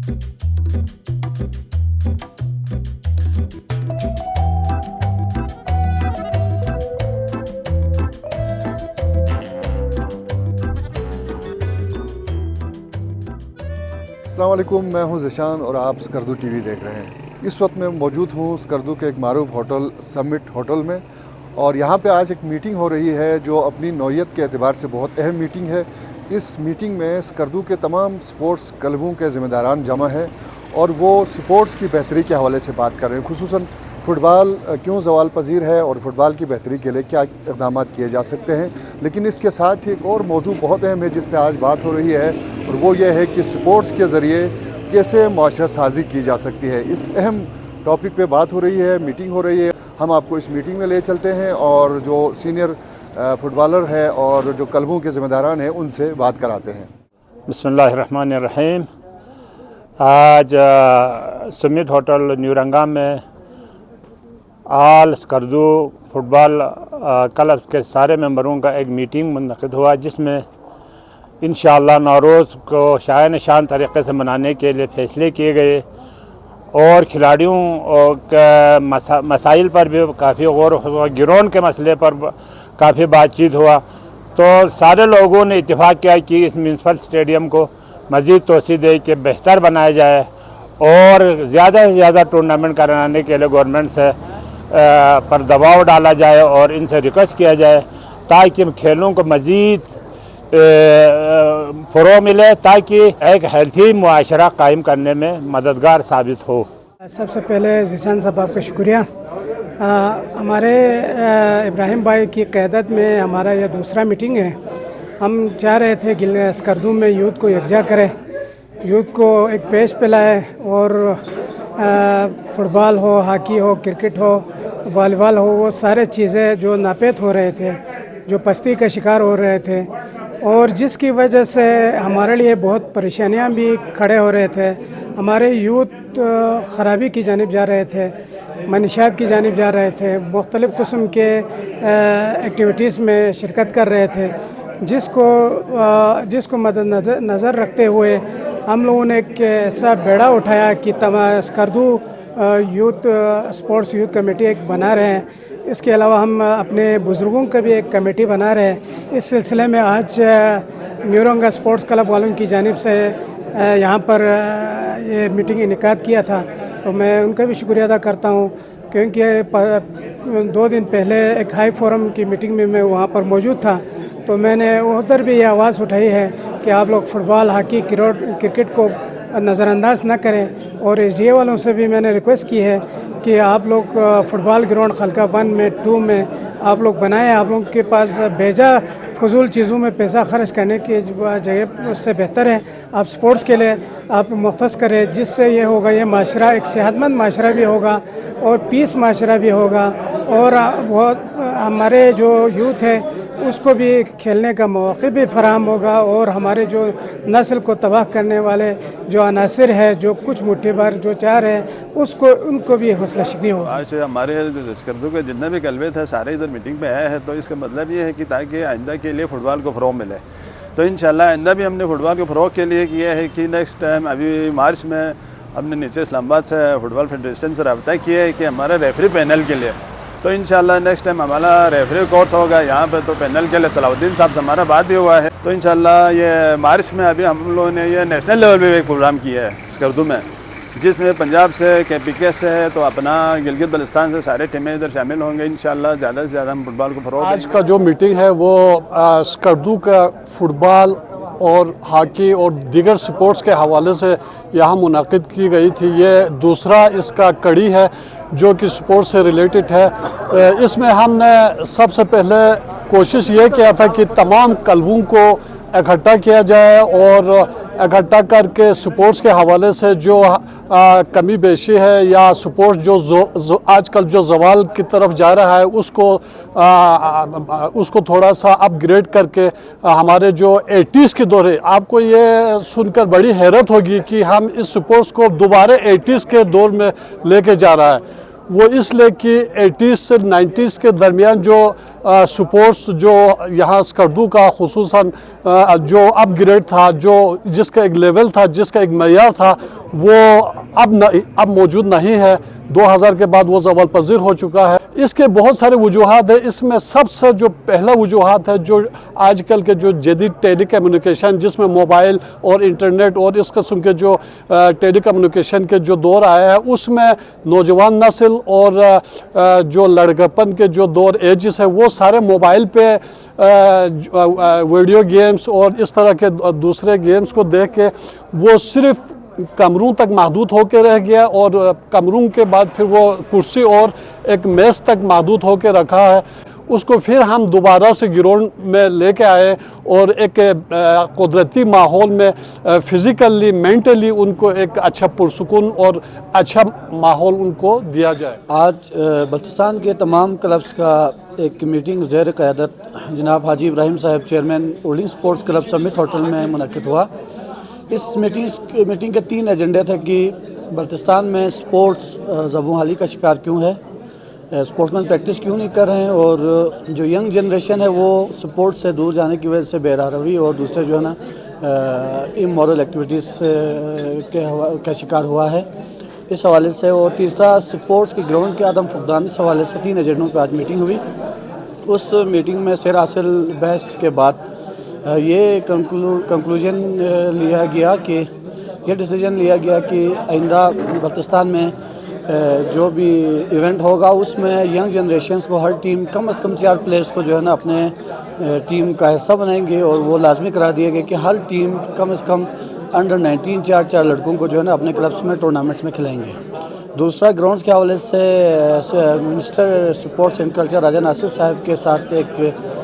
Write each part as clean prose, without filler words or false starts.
السلام علیکم، میں ہوں ذیشان اور آپ اسکردو ٹی وی دیکھ رہے ہیں۔ اس وقت میں موجود ہوں اسکردو کے ایک معروف ہوٹل سمٹ ہوٹل میں، اور یہاں پہ آج ایک میٹنگ ہو رہی ہے جو اپنی نوعیت کے اعتبار سے بہت اہم میٹنگ ہے۔ اس میٹنگ میں اسکردو کے تمام سپورٹس کلبوں کے ذمہ داران جمع ہیں اور وہ سپورٹس کی بہتری کے حوالے سے بات کر رہے ہیں، خصوصاً فٹ بال کیوں زوال پذیر ہے اور فٹ بال کی بہتری کے لیے کیا اقدامات کیے جا سکتے ہیں۔ لیکن اس کے ساتھ ہی ایک اور موضوع بہت اہم ہے جس پہ آج بات ہو رہی ہے، اور وہ یہ ہے کہ سپورٹس کے ذریعے کیسے معاشرہ سازی کی جا سکتی ہے۔ اس اہم ٹاپک پہ بات ہو رہی ہے، میٹنگ ہو رہی ہے۔ ہم آپ کو اس میٹنگ میں لے چلتے ہیں اور جو سینئر فٹ بالر ہے اور جو کلبوں کے ذمہ داران ہیں ان سے بات کراتے ہیں۔ بسم اللہ الرحمن الرحیم۔ آج سمٹ ہوٹل نیورنگا میں آل اسکردو فٹ بال کلب کے سارے ممبروں کا ایک میٹنگ منعقد ہوا، جس میں انشاءاللہ نوروز کو شایان شان طریقے سے منانے کے لیے فیصلے کیے گئے، اور کھلاڑیوں کے مسائل پر بھی کافی غور ہوا، گراؤنڈ کے مسئلے پر کافی بات چیت ہوا۔ تو سارے لوگوں نے اتفاق کیا کہ اس میونسپل اسٹیڈیم کو مزید توسیع دے کے بہتر بنایا جائے، اور زیادہ سے زیادہ ٹورنامنٹ کرانے کے لیے گورنمنٹ سے پر دباؤ ڈالا جائے اور ان سے ریکویسٹ کیا جائے تاکہ کھیلوں کو مزید فروغ ملے، تاکہ ایک ہیلتھی معاشرہ قائم کرنے میں مددگار ثابت ہو۔ سب سے پہلے ذیشان صاحب آپ کا شکریہ۔ ہمارے ابراہیم بھائی کی قیادت میں ہمارا یہ دوسرا میٹنگ ہے۔ ہم چاہ رہے تھے کہ اسکردو میں یوتھ کو یکجا کرے، یوتھ کو ایک پیش پہ لائے، اور فٹ بال ہو، ہاکی ہو، کرکٹ ہو، والی بال ہو، وہ سارے چیزیں جو ناپید ہو رہے تھے، جو پستی کا شکار ہو رہے تھے، اور جس کی وجہ سے ہمارے لیے بہت پریشانیاں بھی کھڑے ہو رہے تھے۔ ہمارے یوتھ خرابی کی جانب جا رہے تھے، منشیات کی جانب جا رہے تھے، مختلف قسم کے ایکٹیویٹیز میں شرکت کر رہے تھے، جس کو مد نظر رکھتے ہوئے ہم لوگوں نے ایک ایسا بیڑا اٹھایا کہ Skardu youth sports youth committee ایک بنا رہے ہیں۔ اس کے علاوہ ہم اپنے بزرگوں کا بھی ایک کمیٹی بنا رہے ہیں۔ اس سلسلے میں آج نیورنگا اسپورٹس کلب والوں کی جانب سے یہاں پر یہ میٹنگ انعقاد کیا تھا، تو میں ان کا بھی شکریہ ادا کرتا ہوں، کیونکہ 2 دن پہلے ایک ہائی فورم کی میٹنگ میں وہاں پر موجود تھا، تو میں نے ادھر بھی یہ آواز اٹھائی ہے کہ آپ لوگ فٹ بال، ہاکی، کرکٹ کو نظر انداز نہ کریں، اور ایس ڈی اے والوں سے بھی میں نے ریکویسٹ کی ہے کہ آپ لوگ فٹ بال گراؤنڈ خلقہ 1 میں 2 میں آپ لوگ بنائیں۔ آپ لوگوں کے پاس بھیجا فضول چیزوں میں پیسہ خرچ کرنے کی جگہ اس سے بہتر ہے آپ سپورٹس کے لیے آپ مختص کریں، جس سے یہ ہوگا، یہ معاشرہ ایک صحت مند معاشرہ بھی ہوگا اور پیس معاشرہ بھی ہوگا، اور ہمارے جو یوتھ ہے اس کو بھی کھیلنے کا موقع بھی فراہم ہوگا، اور ہمارے جو نسل کو تباہ کرنے والے جو عناصر ہیں، جو کچھ مٹھی بھر جو چاہ رہے ہیں، ان کو بھی حوصلہ شکنی ہوگی۔ آج ہمارے اسکردو کے جتنے بھی کلبے تھے سارے ادھر میٹنگ پہ آئے ہیں، تو اس کا مطلب یہ ہے کہ تاکہ آئندہ کے لیے فٹ بال کو فروغ ملے، تو انشاءاللہ آئندہ بھی ہم نے فٹ بال کو فروغ کے لیے کیا ہے کہ نیکسٹ ٹائم ابھی مارچ میں ہم نے نیچے اسلام آباد سے فٹ بال فیڈریشن سے رابطہ کیا ہے کہ ہمارے ریفری پینل کے لیے، تو انشاءاللہ نیکسٹ ٹائم ہمارا ریفری کورس ہوگا یہاں پہ، تو پینل کے لیے صلاح الدین صاحب سے ہمارا بات بھی ہوا ہے، تو انشاءاللہ یہ مارچ میں ابھی ہم لوگوں نے یہ نیشنل لیول پہ ایک پروگرام کیا ہے اسکردو میں، جس میں پنجاب سے KPK سے ہے، تو اپنا گلگت بلتستان سے سارے ٹیمیں ادھر شامل ہوں گے۔ انشاءاللہ زیادہ سے زیادہ ہم فٹ بال کو فروغ دیں گے۔ آج کا جو میٹنگ ہے وہ اسکردو کا فٹ بال اور ہاکی اور دیگر سپورٹس کے حوالے سے یہاں منعقد کی گئی تھی۔ یہ دوسرا اس کا کڑی ہے جو کہ سپورٹس سے ریلیٹڈ ہے۔ اس میں ہم نے سب سے پہلے کوشش یہ کیا تھا کہ تمام کلبوں کو اکٹھا کیا جائے، اور اکٹھا کر کے سپورٹس کے حوالے سے جو کمی بیشی ہے یا سپورٹس جو آج کل جو زوال کی طرف جا رہا ہے اس کو تھوڑا سا اپ گریڈ کر کے ہمارے جو 80s کے دور ہے، آپ کو یہ سن کر بڑی حیرت ہوگی کہ ہم اس سپورٹس کو دوبارہ 80s کے دور میں لے کے جا رہا ہے، वो इसलिए कि 80s से 90s के दरमियान जो स्पोर्ट्स जो यहाँ स्कर्दू का खुसूसन जो अपग्रेड था, जो जिसका एक लेवल था, जिसका एक मयार था, वो अब मौजूद नहीं है। 2000 के बाद वो ज़वाल पज़ीर हो चुका है। इसके बहुत सारे वजूहात हैं। इसमें सबसे जो पहला वजूहात है, जो आजकल के जो जदीद टेली कम्युनिकेशन, जिसमें मोबाइल और इंटरनेट और इस किस्म के जो टेली कम्युनिकेशन के जो दौर आया है, उसमें नौजवान नस्ल और जो लड़कपन के जो दौर एजेस है, वो सारे मोबाइल पे वीडियो गेम्स और इस तरह के दूसरे गेम्स को देख के वो सिर्फ कमरों तक महदूद होकर रह गया, और कमरों के बाद फिर वो कुर्सी और एक मेज़ तक महदूद होकर रखा है। उसको फिर हम दोबारा से ग्राउंड में लेके आए और एक कुदरती माहौल में फ़िज़िकली मेंटली उनको एक अच्छा पुरसुकून और अच्छा माहौल उनको दिया जाए। आज बल्तिस्तान के तमाम क्लब्स का एक मीटिंग ज़ेर क़यादत जनाब हाजी इब्राहिम साहब chairman holding sports club summit hotel में मुनक़िद हुआ। इस मीटिंग के 3 एजेंडे थे कि बल्तिस्तान में स्पोर्ट्स ज़बूं हाली का शिकार क्यों है, स्पोर्ट्समैन प्रैक्टिस क्यों नहीं कर रहे हैं, और जो यंग जनरेशन है वो स्पोर्ट्स से दूर जाने की वजह से बेरारवी और दूसरे जो है ना इमोरल एक्टिविटीज़ का शिकार हुआ है, इस हवाले से। और तीसरा स्पोर्ट्स के ग्राउंड के आदम फुकदान, इस हवाले से 3 एजेंडों पर आज मीटिंग हुई। उस मीटिंग में सिर हासिल बहस के बाद ये कंक्लूजन लिया गया कि ये डिसीजन लिया गया कि आइंदा बल्तिस्तान में जो भी इवेंट होगा उसमें यंग जनरेशन्स को हर टीम कम से कम 4 प्लेयर्स को जो है ना अपने टीम का हिस्सा बनाएंगे, और वो लाजमी करा दिया गया कि हर टीम कम से कम अंडर 19 4 लड़कों को जो है ना अपने क्लब्स में टूर्नामेंट्स में खिलाएंगे। दूसरा, ग्राउंड्स के हवाले से मिनिस्टर स्पोर्ट्स एंड कल्चर राजा नासिर साहब के साथ एक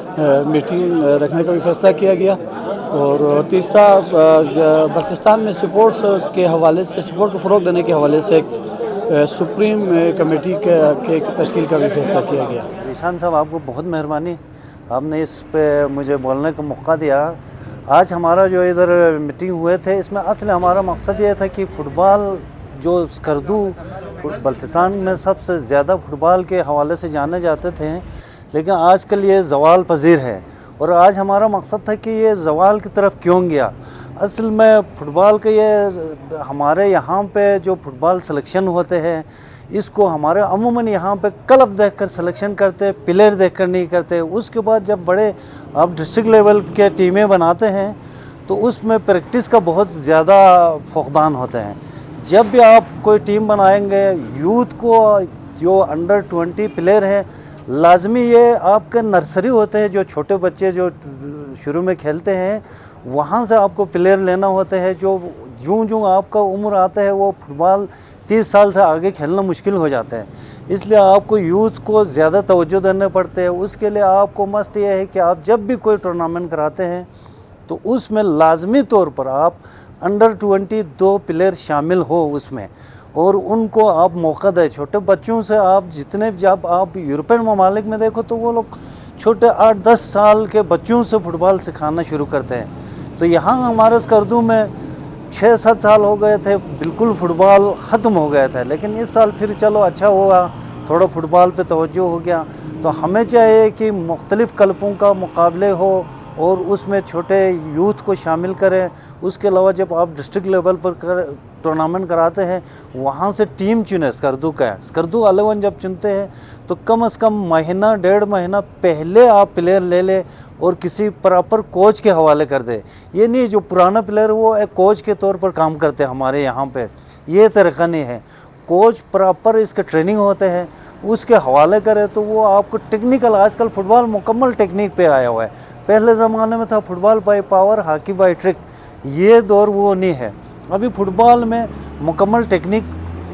मीटिंग रखने का भी फैसला किया गया। और तीसरा, बल्तिस्तान में स्पोर्ट्स के हवाले से, स्पोर्ट्स को फ़रोग़ देने के हवाले से एक सुप्रीम कमेटी के तश्कील का भी फैसला किया गया। ईशान साहब, आपको बहुत मेहरबानी, आपने इस पे मुझे बोलने का मौका दिया। आज हमारा जो इधर मीटिंग हुए थे, इसमें असल हमारा मकसद ये था कि फ़ुटबॉल जो स्कर्दू बल्तिस्तान में सबसे ज़्यादा फ़ुटबॉल के हवाले से जाने जाते थे, लेकिन आजकल ये ज़वाल पज़ीर है। और आज हमारा मकसद था कि ये ज़वाल की तरफ क्यों गया। असल में फ़ुटबॉल के ये हमारे यहाँ पे जो फ़ुटबॉल सिलेक्शन होते हैं, इसको हमारे अमूमन यहाँ पे क्लब देखकर सिलेक्शन करते, प्लेयर देखकर नहीं करते। उसके बाद जब बड़े आप डिस्ट्रिक्ट लेवल के टीमें बनाते हैं तो उसमें प्रैक्टिस का बहुत ज़्यादा फुकदान होते हैं। जब भी आप कोई टीम बनाएंगे, यूथ को जो अंडर 20 प्लेयर है, लाजमी ये आपके नर्सरी होते हैं, जो छोटे बच्चे जो शुरू में खेलते हैं, वहाँ से आपको प्लेयर लेना होते हैं। जो यूँ आपका उम्र आता है, वो फुटबॉल 30 साल से आगे खेलना मुश्किल हो जाता है। इसलिए आपको यूथ को ज़्यादा तवज्जो देने पड़ते हैं। उसके लिए आपको मस्ट ये है कि आप जब भी कोई टूर्नामेंट कराते हैं तो उसमें लाजमी तौर पर आप अंडर 20 2 प्लेयर शामिल हो उसमें, और उनको आप मौका दें। छोटे बच्चों से आप जितने, जब आप यूरोपियन ममालिक में देखो तो वो लोग छोटे 8-10 साल के बच्चों से फुटबॉल सिखाना शुरू करते हैं। तो यहाँ हमारे स्कर्दू में 6-7 साल हो गए थे, बिल्कुल फुटबॉल ख़त्म हो गया था। लेकिन इस साल फिर चलो अच्छा हुआ, थोड़ा फुटबॉल पे तवज्जो हो गया। तो हमें चाहिए कि मुख्तलिफ़ क्लबों का मुकाबले हो और उसमें छोटे यूथ को शामिल करें। उसके अलावा जब आप डिस्ट्रिक्ट लेवल पर टूर्नामेंट कराते हैं, वहाँ से टीम चुने। स्कर्दू का है, स्कर्दू 11 जब चुनते हैं तो कम से कम महीना 1.5 महीना पहले आप प्लेयर ले ले और किसी प्रॉपर कोच के हवाले कर दे। ये नहीं जो पुराना प्लेयर वो एक कोच के तौर पर काम करते हैं हमारे यहाँ पे, ये तरीक़ा नहीं है। कोच प्रॉपर इसके ट्रेनिंग होते हैं, उसके हवाले करे तो वो आपको टेक्निकल, आजकल फुटबॉल मुकम्मल टेक्निक पे आया हुआ है। पहले ज़माने में था football by power, hockey by trick, ये दौर वो नहीं है। अभी फुटबॉल में मुकम्मल टेक्निक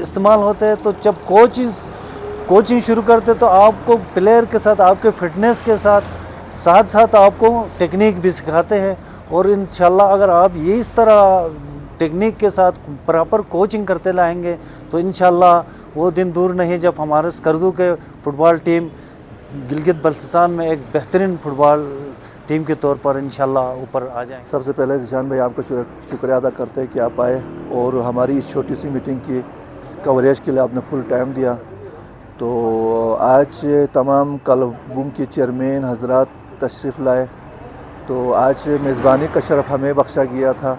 इस्तेमाल होते हैं। तो जब कोचिंग शुरू करते तो आपको प्लेयर के साथ, आपके फिटनेस के साथ आपको टेक्निक भी सिखाते हैं। और इंशाल्लाह अगर आप ये इस तरह टेक्निक के साथ प्रॉपर कोचिंग करते लाएंगे तो इंशाल्लाह वो दिन दूर नहीं जब हमारे स्कर्दू के फ़ुटबॉल टीम गिलगित बल्तिस्तान में एक बेहतरीन फुटबॉल टीम के तौर पर इंशाल्लाह ऊपर आ जाएं। सबसे पहले ज़ीशान भाई आपका शुक्रिया अदा करते हैं कि आप आए और हमारी इस छोटी सी मीटिंग की कवरेज के लिए आपने फुल टाइम दिया। तो आज तमाम क्लबों के चेयरमैन हजरात तशरीफ़ लाए, तो आज मेज़बानी का शरफ़ हमें बख्शा गया था।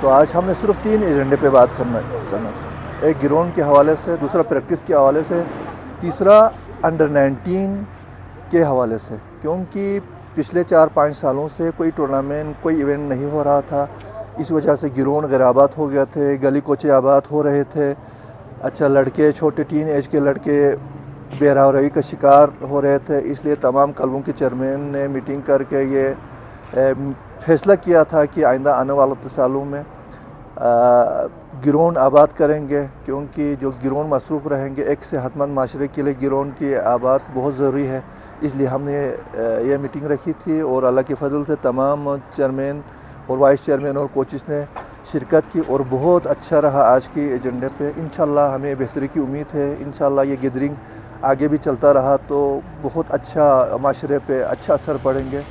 तो आज हमने सिर्फ 3 एजेंडे पे बात करना था। एक ग्राउंड के हवाले से, दूसरा प्रैक्टिस के हवाले से, तीसरा अंडर 19 के हवाले से, क्योंकि पिछले 4-5 सालों से कोई टूर्नामेंट, कोई इवेंट नहीं हो रहा था। इस वजह से ग्राउंड गैराबाद हो गया थे, गली कोचे आबाद हो रहे थे। अच्छा, लड़के, छोटे टीन एज के लड़के बेरावरी का शिकार हो रहे थे। इसलिए तमाम क्लबों के चेयरमैन ने मीटिंग करके ये फैसला किया था कि आइंदा आने वाले सालों में ग्राउंड आबाद करेंगे, क्योंकि जो ग्राउंड मसरूफ़ रहेंगे, एक सेहतमंद माशरे के लिए ग्राउंड की आबाद बहुत ज़रूरी है। इसलिए हमने ये मीटिंग रखी थी और अल्लाह के फजल से तमाम चेयरमैन और वाइस चेयरमैन और कोचेस ने शिरकत की और बहुत अच्छा रहा आज के एजेंडे पे। इंशाल्लाह हमें बेहतरी की उम्मीद है। इंशाल्लाह ये गैदरिंग आगे भी चलता रहा तो बहुत अच्छा माशरे पे अच्छा असर पड़ेंगे।